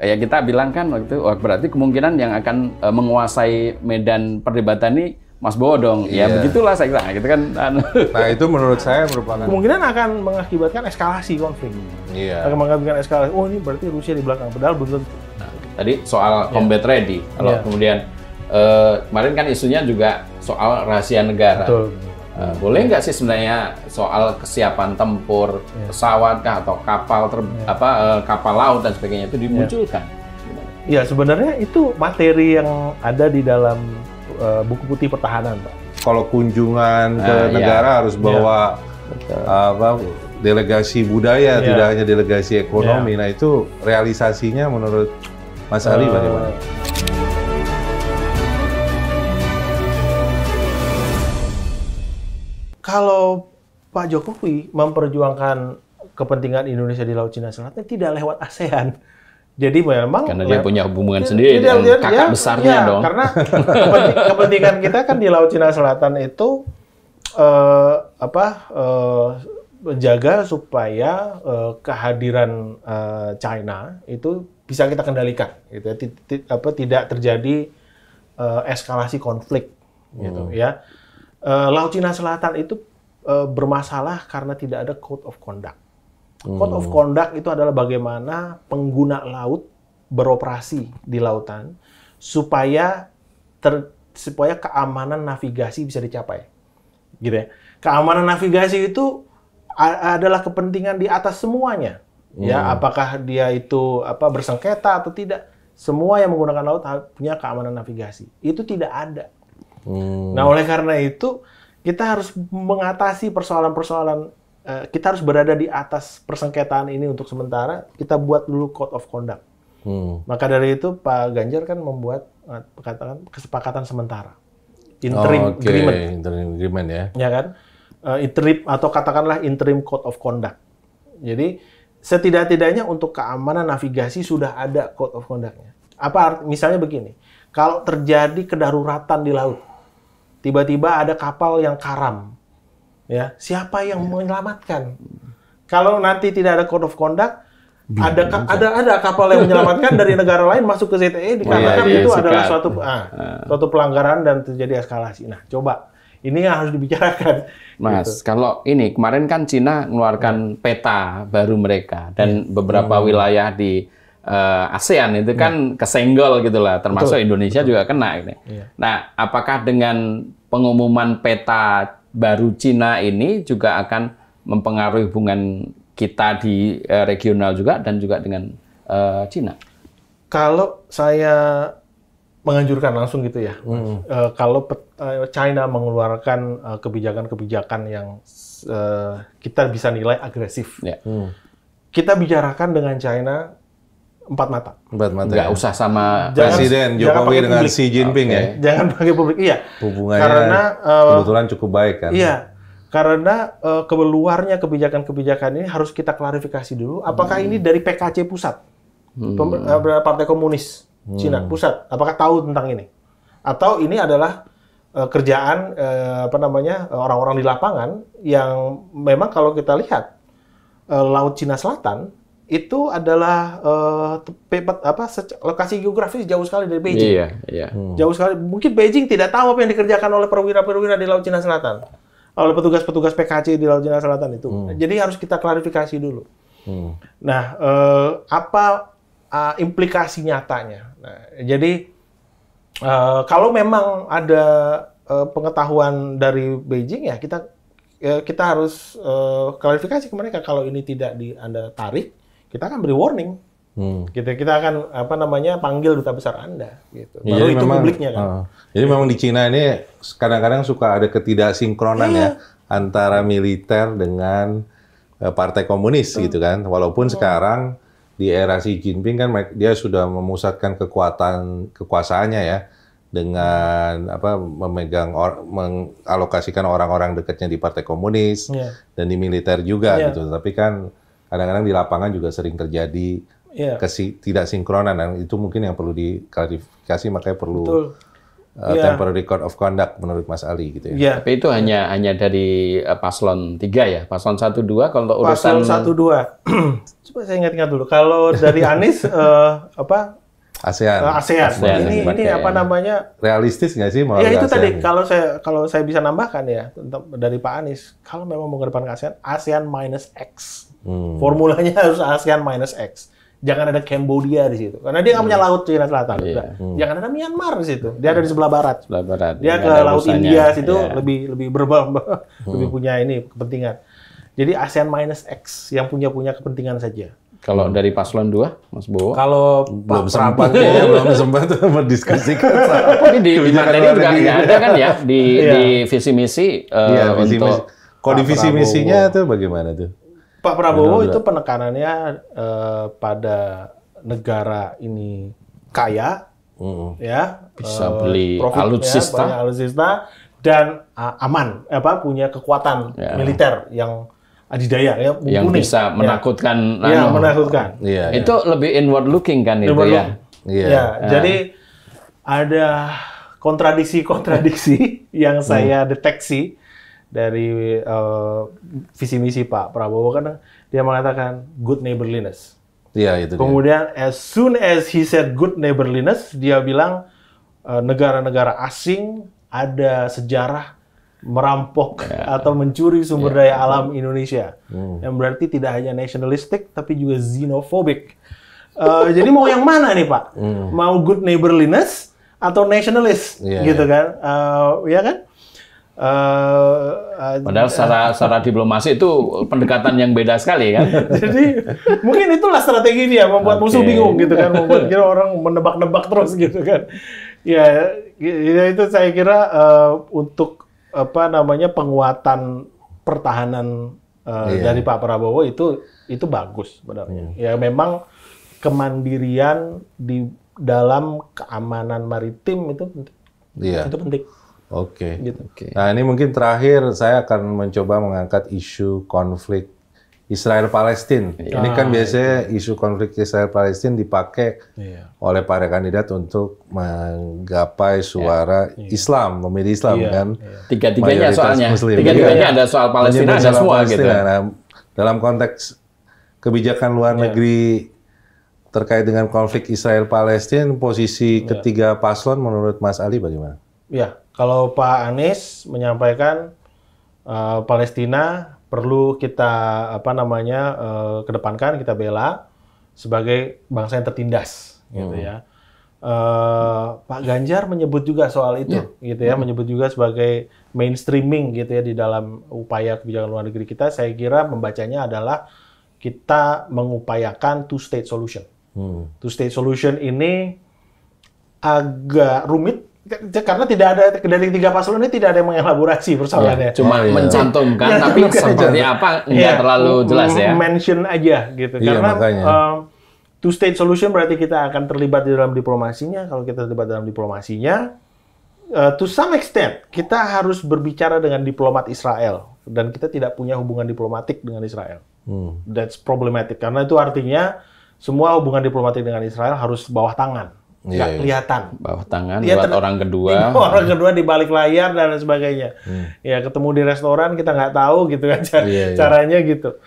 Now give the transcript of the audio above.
ya kita bilang kan waktu itu, berarti kemungkinan yang akan menguasai medan perdebatan ini Mas Bowo dong. Ya begitulah saya kira, gitu kan. Nah itu menurut saya merupakan kemungkinan akan mengakibatkan eskalasi konflik. Akan mengakibatkan eskalasi. Oh ini berarti Rusia di belakang, padahal belum tentu. Nah, tadi soal combat ready, kalau kemudian kemarin kan isunya juga soal rahasia negara. Betul. Boleh nggak sih sebenarnya soal kesiapan tempur, pesawat kah, atau kapal kapal laut dan sebagainya itu dimunculkan? Ya sebenarnya itu materi yang ada di dalam buku putih pertahanan, Pak. Kalau kunjungan ke negara harus bawa delegasi budaya, tidak hanya delegasi ekonomi. Nah itu realisasinya menurut Mas Ali bagaimana? Kalau Pak Jokowi memperjuangkan kepentingan Indonesia di Laut Cina Selatan tidak lewat ASEAN. Jadi memang karena dia punya hubungan sendiri dengan kakak besarnya dong. Karena kepentingan kita kan di Laut Cina Selatan itu menjaga supaya kehadiran China itu bisa kita kendalikan, gitu ya. Tidak terjadi eskalasi konflik, gitu ya. Laut Cina Selatan itu bermasalah karena tidak ada code of conduct. Code of conduct itu adalah bagaimana pengguna laut beroperasi di lautan supaya keamanan navigasi bisa dicapai, gitu ya. Keamanan navigasi itu adalah kepentingan di atas semuanya, ya. Apakah dia itu bersengketa atau tidak, semua yang menggunakan laut punya keamanan navigasi. Itu tidak ada. Nah, oleh karena itu kita harus mengatasi persoalan-persoalan. Kita harus berada di atas persengketaan ini untuk sementara. Kita buat dulu code of conduct. Maka dari itu Pak Ganjar kan membuat kesepakatan sementara, interim agreement. Interim agreement ya. Ya kan, interim atau katakanlah interim code of conduct. Jadi setidak-tidaknya untuk keamanan navigasi sudah ada code of conduct-nya. Misalnya begini, kalau terjadi kedaruratan di laut, tiba-tiba ada kapal yang karam, ya, siapa yang menyelamatkan? Kalau nanti tidak ada code of conduct, ada kapal yang menyelamatkan dari negara lain masuk ke ZTE, dikatakan itu adalah suatu pelanggaran dan terjadi eskalasi. Nah, coba ini yang harus dibicarakan. Mas, gitu. kalau ini kemarin kan Cina mengeluarkan peta baru mereka dan beberapa wilayah di ASEAN itu kan kesenggol gitulah, termasuk Indonesia juga kena. Gitu. Nah, apakah dengan pengumuman peta baru Cina ini juga akan mempengaruhi hubungan kita di regional juga dan juga dengan Cina? Kalau saya menganjurkan langsung gitu ya, kalau China mengeluarkan kebijakan-kebijakan yang kita bisa nilai agresif, kita bicarakan dengan China 4 mata. Nggak usah sama Presiden Jokowi dengan Xi Jinping ya. Jangan pakai publik, iya. Hubungannya karena kebetulan cukup baik kan. Iya, karena keluarnya kebijakan-kebijakan ini harus kita klarifikasi dulu. Apakah ini dari PKC pusat, Partai Komunis Cina pusat? Apakah tahu tentang ini? Atau ini adalah kerjaan orang-orang di lapangan yang memang kalau kita lihat Laut Cina Selatan itu adalah lokasi geografis jauh sekali dari Beijing. Jauh sekali. Mungkin Beijing tidak tahu apa yang dikerjakan oleh perwira-perwira di Laut Cina Selatan, oleh petugas-petugas PKC di Laut Cina Selatan itu. Jadi harus kita klarifikasi dulu. Nah, apa implikasi nyatanya? Nah, jadi kalau memang ada pengetahuan dari Beijing, ya kita harus klarifikasi ke mereka. Kalau ini tidak Anda tarik, kita akan beri warning. Kita akan panggil duta besar Anda. Gitu. Baru Jadi itu memang, publiknya kan. Jadi memang di Cina ini kadang-kadang suka ada ketidaksinkronan ya antara militer dengan Partai Komunis gitu kan. Walaupun sekarang di era Xi Jinping kan dia sudah memusatkan kekuasaannya ya dengan mengalokasikan orang-orang dekatnya di Partai Komunis dan di militer juga gitu. Tapi kan kadang-kadang di lapangan juga sering terjadi ketidaksinkronan, dan itu mungkin yang perlu diklarifikasi, makanya perlu temporary code of conduct menurut Mas Ali gitu ya. Tapi itu hanya dari paslon 3 ya. Paslon 1 2 kalau untuk urusan paslon 1 2. Coba saya ingat-ingat dulu. Kalau dari Anies ASEAN. Ini apa namanya? Realistis nggak sih? Ya itu ASEAN tadi kalau saya bisa nambahkan ya dari Pak Anies, kalau memang mau ke depan ASEAN, ASEAN minus X. Formulanya harus ASEAN minus X. Jangan ada Cambodia di situ, karena dia nggak punya laut Cina Selatan. Jangan ada Myanmar di situ, dia ada di sebelah barat. Dia ke laut India situ lebih lebih punya ini kepentingan. Jadi ASEAN minus X yang punya kepentingan saja. Kalau dari paslon 2, Mas Bowo? Kalau belum sempat mendiskusikan. Tapi di materi juga nggak ada kan ya di visi misi untuk. Kalau di visi misinya itu bagaimana tuh? Pak Prabowo itu penekanannya pada negara ini kaya, ya bisa beli alutsista, dan aman, punya kekuatan militer yang adidaya, ya, mumpuni, yang bisa menakutkan, menakutkan. Itu lebih inward looking kan itu ya. Jadi ada kontradiksi yang saya deteksi dari visi misi Pak Prabowo, kan dia mengatakan good neighborliness. Itu. Kemudian as soon as he said good neighborliness, dia bilang negara-negara asing ada sejarah merampok atau mencuri sumber daya alam Indonesia. Yang berarti tidak hanya nationalistic tapi juga xenophobic. Jadi mau yang mana nih Pak? Mau good neighborliness atau nationalist gitu kan? Ya kan? Padahal secara diplomasi itu pendekatan yang beda sekali kan. Jadi mungkin itulah strategi dia, membuat musuh bingung gitu kan, membuat kira orang menebak-nebak terus gitu kan. Ya itu saya kira untuk penguatan pertahanan dari Pak Prabowo itu bagus sebenarnya. Ya memang kemandirian di dalam keamanan maritim itu penting. Itu penting. Oke. Nah ini mungkin terakhir saya akan mencoba mengangkat isu konflik Israel-Palestina. Ini kan biasanya isu konflik Israel-Palestina dipakai oleh para kandidat untuk menggapai suara Islam, memilih Islam kan. Tiga-tiganya soalnya. Tiga-tiganya ada soal Palestina, ada semua gitu. Nah, dalam konteks kebijakan luar negeri terkait dengan konflik Israel-Palestina, posisi ketiga paslon menurut Mas Ali bagaimana? Ya, kalau Pak Anies menyampaikan Palestina perlu kita kedepankan, kita bela sebagai bangsa yang tertindas, gitu ya. Pak Ganjar menyebut juga soal itu, gitu ya, menyebut juga sebagai mainstreaming, gitu ya, di dalam upaya kebijakan luar negeri kita. Saya kira membacanya adalah kita mengupayakan two-state solution. Two-state solution ini agak rumit. Karena tidak ada dari tiga paslon ini tidak ada yang mengelaborasi persoalannya. Cuma mencantumkan, tapi seperti apa nggak terlalu jelas ya. Mention aja gitu. Karena two state solution berarti kita akan terlibat di dalam diplomasinya. Kalau kita terlibat dalam diplomasinya, to some extent kita harus berbicara dengan diplomat Israel dan kita tidak punya hubungan diplomatik dengan Israel. That's problematic karena itu artinya semua hubungan diplomatik dengan Israel harus bawah tangan. Nggak kelihatan. Bawah tangan buat orang kedua. Orang kedua di balik layar dan sebagainya. Ya ketemu di restoran kita nggak tahu gitu kan caranya gitu.